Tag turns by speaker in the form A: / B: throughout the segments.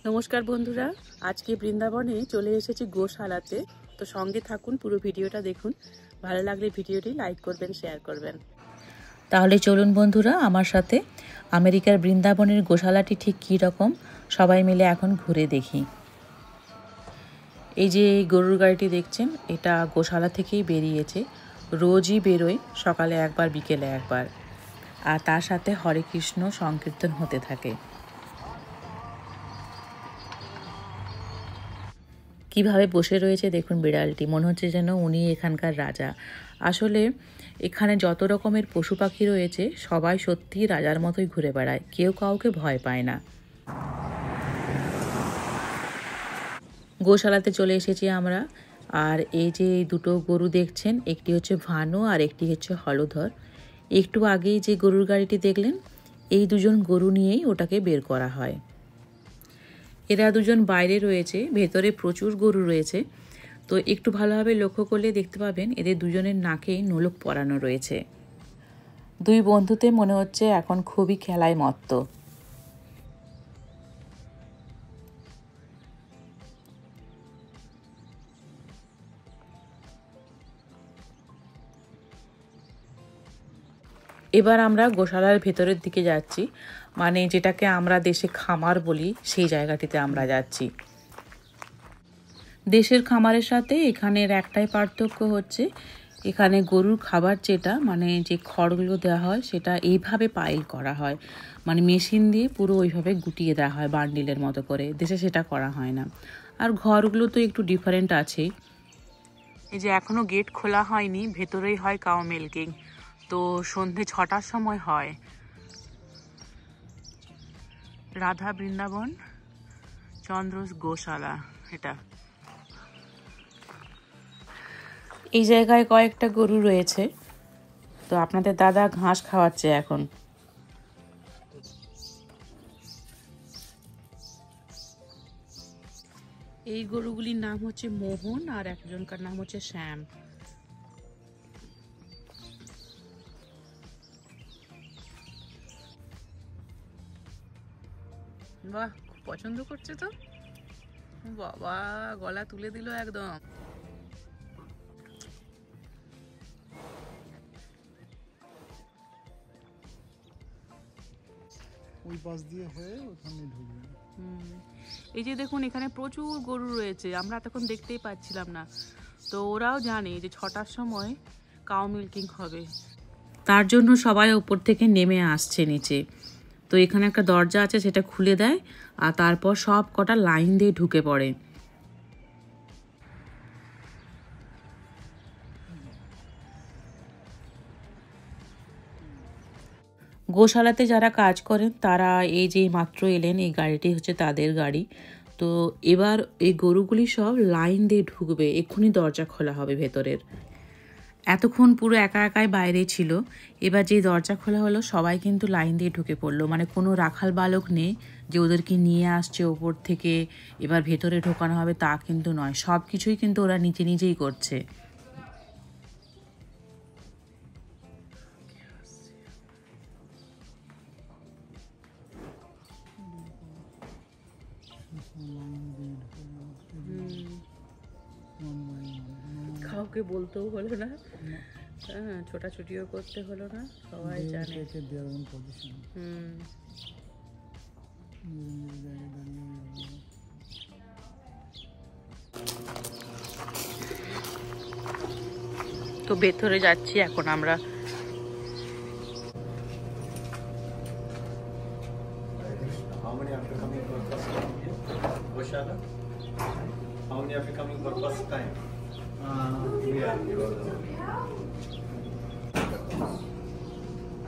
A: নমস্কার বন্ধুরা, আজকে বৃন্দাবনে চলে এসেছি গোশালাতে। তো সঙ্গে থাকুন, পুরো ভিডিওটা দেখুন। ভালো লাগলে ভিডিওটি লাইক করবেন, শেয়ার করবেন।
B: তাহলে চলুন বন্ধুরা আমার সাথে আমেরিকার বৃন্দাবনের গোশালাটি ঠিক কী রকম সবাই মিলে এখন ঘুরে দেখি। এই যে এই গরুর গাড়িটি দেখছেন, এটা গোশালা থেকেই বেরিয়েছে। রোজই বেরোয়, সকালে একবার বিকেলে একবার, আর তার সাথে হরে কৃষ্ণ সংকীর্তন হতে থাকে। কিভাবে বসে রয়েছে দেখুন বিড়ালটি, মনে হচ্ছে যেন উনি এখানকার রাজা। আসলে এখানে যত রকমের পশু পাখি রয়েছে সবাই সত্যিই রাজার মতোই ঘুরে বেড়ায়, কেউ কাউকে ভয় পায় না। গোশালাতে চলে এসেছি আমরা। আর এই যে দুটো গরু দেখছেন, একটি হচ্ছে ভানু আর একটি হচ্ছে হলধর। একটু আগেই যে গরুর গাড়িটি দেখলেন, এই দুজন গরু নিয়েই ওটাকে বের করা হয়। এরা দুজন বাইরে রয়েছে, ভেতরে প্রচুর গরু রয়েছে। তো একটু ভালোভাবে লক্ষ্য করলে দেখতে পাবেন এদের দুজনের নাকেই নোলক পরানো রয়েছে। দুই বন্ধুতে মনে হচ্ছে এখন খুবই খেলায় মত্ত। এবার আমরা গোশালার ভেতরের দিকে যাচ্ছি, মানে যেটাকে আমরা দেশে খামার বলি, সেই জায়গাটিতে আমরা যাচ্ছি। দেশের খামারের সাথে এখানের একটাই পার্থক্য হচ্ছে, এখানে গরুর খাবার যেটা, মানে যে খড়গুলো দেওয়া হয় সেটা এইভাবে পাইল করা হয়, মানে মেশিন দিয়ে পুরো ওইভাবে গুটিয়ে দেওয়া হয় বান্ডিলের মতো করে। দেশে সেটা করা হয় না। আর ঘরগুলো তো একটু ডিফারেন্ট আছেই। এই যে এখনো গেট খোলা হয়নি, ভেতরেই হয় কাউ মিল্কিং। তো সন্ধে 6টার সময় হয়। রাধা বৃন্দাবন চন্দ্রস গোশালা এটা। এই জায়গায় কয়েকটা গরু রয়েছে, তো আপনাদের দাদা ঘাস খাওয়াচ্ছে এখন। এই গরুগুলির নাম হচ্ছে মোহন আর একজনকার নাম হচ্ছে শ্যাম। বাহ, খুব পছন্দ করছে তো বাবা, গলা তুলে দিল একদম।
C: ওই পাশ দিয়ে হয়ে ওখানে ঢুকবে।
A: এই যে দেখুন, এখানে প্রচুর গরু রয়েছে, আমরা তখন দেখতেই পাচ্ছিলাম না। তো ওরাও জানে যে 6টার সময় কাউ মিল্কিং হবে, তার জন্য সবাই ওপর থেকে নেমে আসছে নিচে। তো এখানে একটা দরজা আছে, সেটা খুলে দেয়, আর তারপর সব কটা লাইন দিয়ে ঢুকে পড়ে। গোশালাতে যারা কাজ করেন তারা এই যে মাত্র এলেন, এই গাড়িটি হচ্ছে তাদের গাড়ি। তো এবার এই গরুগুলি সব লাইন দিয়ে ঢুকবে, এক্ষুনি দরজা খোলা হবে ভেতরের। এতক্ষণ পুরো একা একাই বাইরে ছিল, এবার যে দরজা খোলা হলো সবাই কিন্তু লাইন দিয়ে ঢুকে পড়লো। মানে কোনো রাখাল বালক নেই যে ওদেরকে নিয়ে আসছে ওপর থেকে এবার ভেতরে ঢোকানো হবে, তা কিন্তু নয়। সব কিছুই কিন্তু ওরা নিজে নিজেই করছে। কাউকে বলতেও হলো না, হ্যাঁ, ছোটাছুটিও করতে হলো না, সবাই জানে। তো ভেতরে যাচ্ছি এখন আমরা।
D: How many are coming for first time?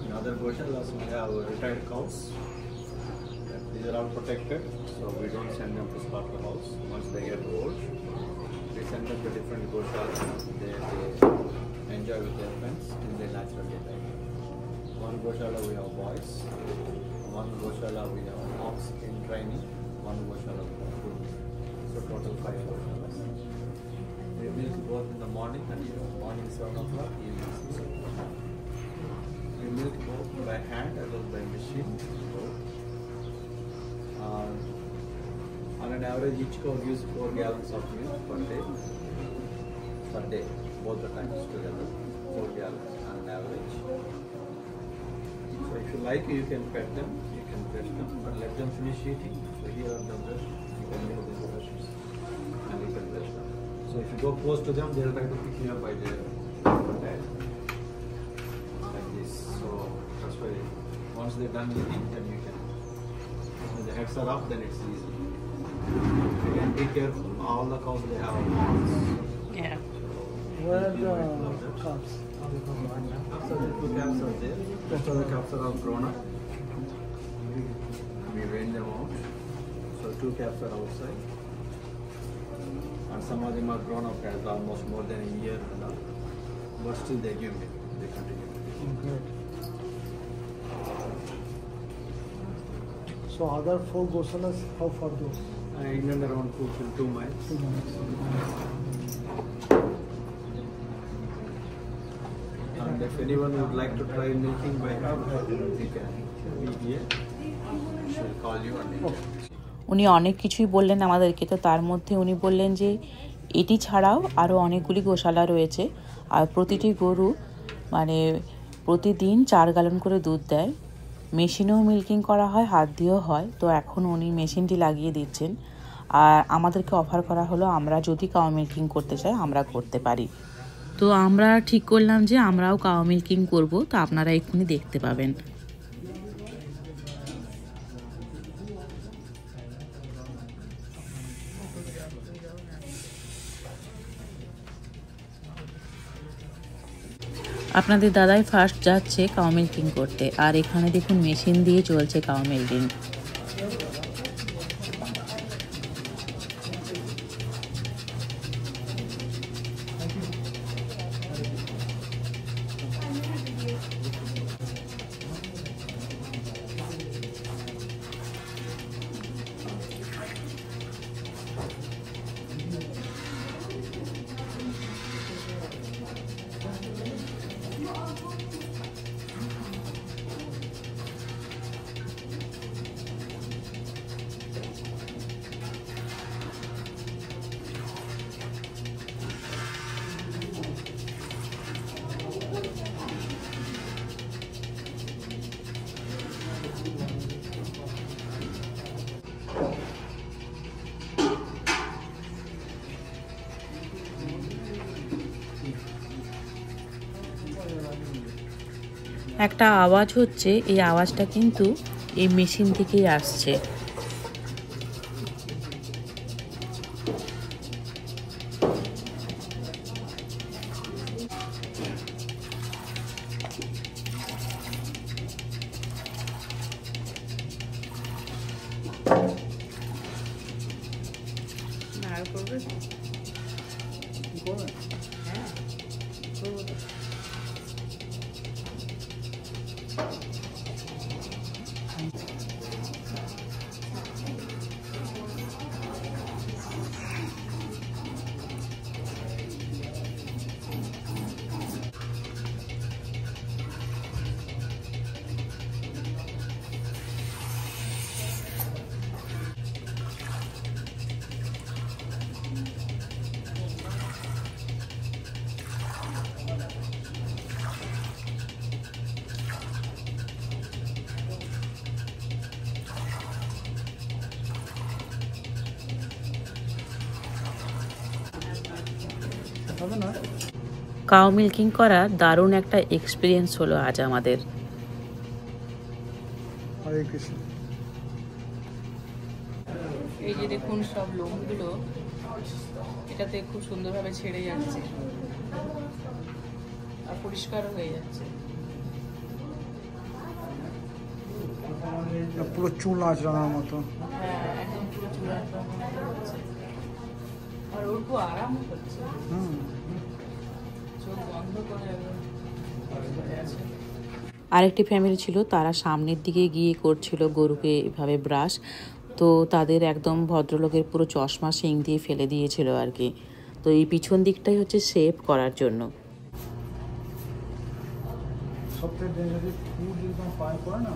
D: In other goshalas we have retired cows. These are all protected, so we don't send them to slaughterhouse. Once they get old, we send them to different goshalas. They enjoy with their friends in their natural life. One goshala we have boys, one goshala we have ox in training, one goshala we have groom. So total 5 goshalas. We milk both in the morning and evening. Morning 7 o'clock, evening 6 o'clock. We milk both by hand as well as by machine. On an average, each cow gives 4 gallons of milk per day. Per day, both the times together, 4 gallons on an average. So if you like, you can pet them, you can brush them, but let them finish eating. So here are the brush, you can use these brushes and you can brush them. So if you go close to them, they'll try to pick you up by their tail. Like this. So that's why once they're done eating, then you can. When the heads are up, then it's easy. Again, be careful. All the cows they have mouths.
A: Yeah.
C: Where are the calves?
D: So the 2 calves are there. Most of the calves are all grown up. We weigh them out. So 2 calves are outside. And some of them are grown up calves, almost more than a year and all. But still they give milk. They continue.
C: Good. So other 4 Goshalas, how far those?
D: In and around 2 miles.
C: 2 minutes.
D: And if anyone would like to try milking by hand, they can be here. She'll call you and you can.
B: উনি অনেক কিছুই বললেন আমাদেরকে, তো তার মধ্যে উনি বললেন যে এটি ছাড়াও আরও অনেকগুলি গোশালা রয়েছে আর প্রতিটি গরু মানে প্রতিদিন 4 গ্যালন করে দুধ দেয়। মেশিনেও মিল্কিং করা হয়, হাত দিয়েও হয়। তো এখন উনি মেশিনটি লাগিয়ে দিচ্ছেন আর আমাদেরকে অফার করা হলো আমরা যদি কাউ মিল্কিং করতে চাই আমরা করতে পারি। তো আমরা ঠিক করলাম যে আমরাও কাউ মিল্কিং করব, তো আপনারা এক্ষুনি দেখতে পাবেন। আপনাদের দাদাই ফার্স্ট যাচ্ছে কাউ মিল্কিং করতে আর এখানে দেখুন মেশিন দিয়ে চলছে কাউ মিল্কিং। একটা আওয়াজ হচ্ছে, এই আওয়াজটা কিন্তু এই মেশিন থেকেই আসছে। কাউ মিল্কিং করা দারুণ একটা এক্সপিরিয়েন্স হলো আজ আমাদের।
C: হরে কৃষ্ণ।
A: এই যে দেখুন সব লোমগুলো এটাতে খুব সুন্দরভাবে ছেড়ে যাচ্ছে আর পরিষ্কারও হয়ে যাচ্ছে।
C: পুরো চুল আঁচড়ানোর মতো।
A: হ্যাঁ, একদম পুরো চুল আঁচড়ানোর মতো হচ্ছে আর ওর খুব আরাম হচ্ছে। চোখ বন্ধ করে আছে।
B: আরেকটি ফ্যামিলি ছিল, তারা সামনের দিকে গিয়ে করছিল গরুকে এভাবে ব্রাশ। তো তাদের একদম ভদ্রলোকের পুরো চশমা শিং দিয়ে ফেলে দিয়েছিল আর কি। তো এই পিছন দিকটাই হচ্ছে সেভ করার জন্য।
C: সবচেয়ে ডেঞ্জারি ফুড যেরকম পায় করে না,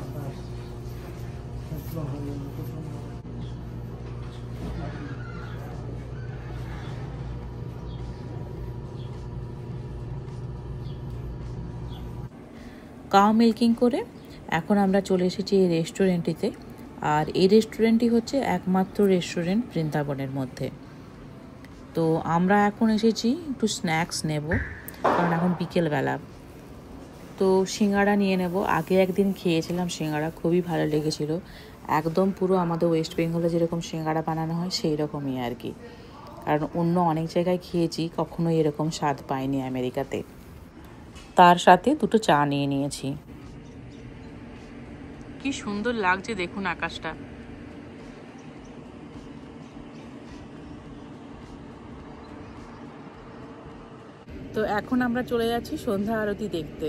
B: কাউ মিল্কিং করে এখন আমরা চলে এসেছি এই রেস্টুরেন্টটিতে। আর এই রেস্টুরেন্টটি হচ্ছে একমাত্র রেস্টুরেন্ট বৃন্দাবনের মধ্যে। তো আমরা এখন এসেছি একটু স্ন্যাক্স নেব, কারণ এখন বিকেলবেলা। তো সিঙ্গাড়া নিয়ে নেব। আগে একদিন খেয়েছিলাম সিঙ্গাড়া, খুবই ভালো লেগেছিল। একদম পুরো আমাদের ওয়েস্ট বেঙ্গলে যেরকম সিঙ্গাড়া বানানো হয় সেই রকমই আর কি। কারণ অন্য অনেক জায়গায় খেয়েছি, কখনোই এরকম স্বাদ পাইনি আমেরিকাতে। তার সাথে দুটো চা নিয়ে নিয়েছি। কি সুন্দর লাগছে দেখুন আকাশটা। তো এখন আমরা চলে যাচ্ছি সন্ধ্যা আরতি দেখতে।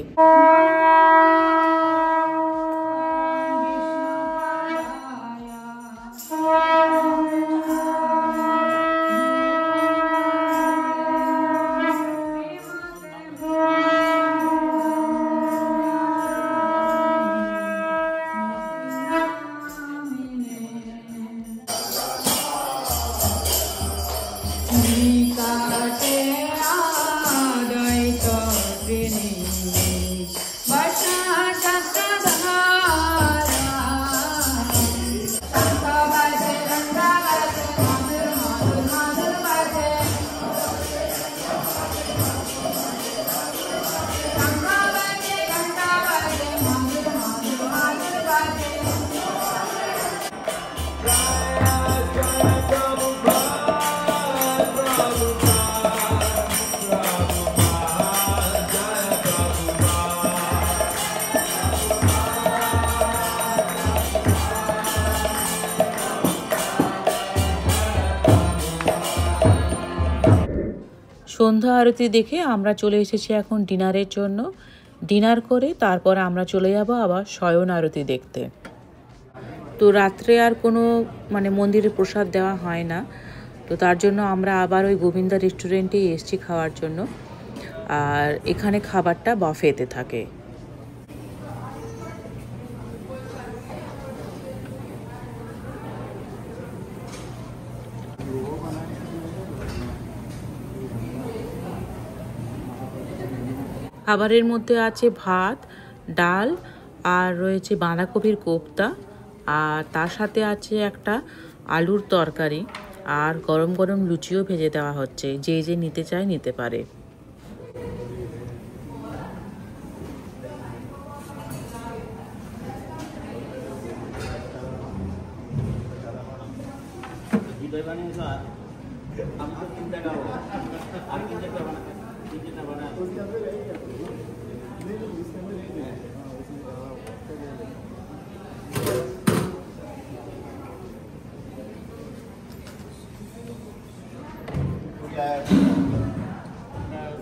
B: সন্ধ্যা আরতি দেখে আমরা চলে এসেছি এখন ডিনারের জন্য। ডিনার করে তারপর আমরা চলে যাব আবার শয়ন আরতি দেখতে। তো রাত্রে আর কোনো মন্দিরে প্রসাদ দেওয়া হয় না, তো তার জন্য আমরা আবার ওই গোবিন্দা রেস্টুরেন্টেই এসেছি খাওয়ার জন্য। আর এখানে খাবারটা বাফেতে থাকে। খাবারের মধ্যে আছে ভাত, ডাল, আর রয়েছে বাঁধাকপির কোপ্তা, আর তার সাথে আছে একটা আলুর তরকারি, আর গরম গরম লুচিও ভেজে দেওয়া হচ্ছে। যে যে নিতে চায় নিতে পারে।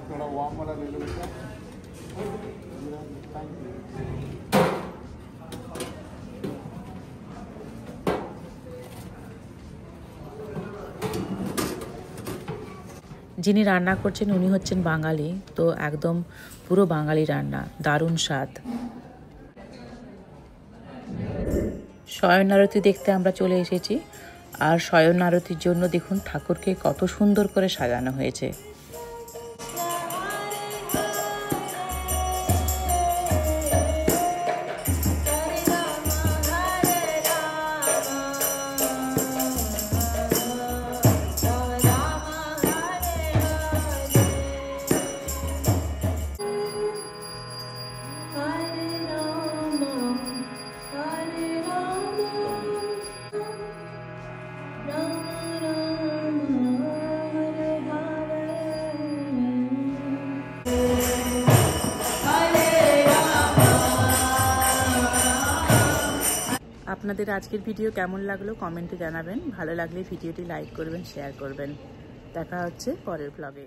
C: थोड़ा वार्म वाला ले लो बेटा।
B: যিনি রান্না করছেন উনি হচ্ছেন বাঙালি, তো একদম পুরো বাঙালি রান্না, দারুণ স্বাদ। শয়ন আরতি দেখতে আমরা চলে এসেছি। আর শয়ন আরতির জন্য দেখুন ঠাকুরকে কত সুন্দর করে সাজানো হয়েছে। আপনাদের আজকের ভিডিও কেমন লাগলো কমেন্টে জানাবেন। ভালো লাগলে ভিডিওটি লাইক করবেন, শেয়ার করবেন। দেখা হচ্ছে পরের ব্লগে।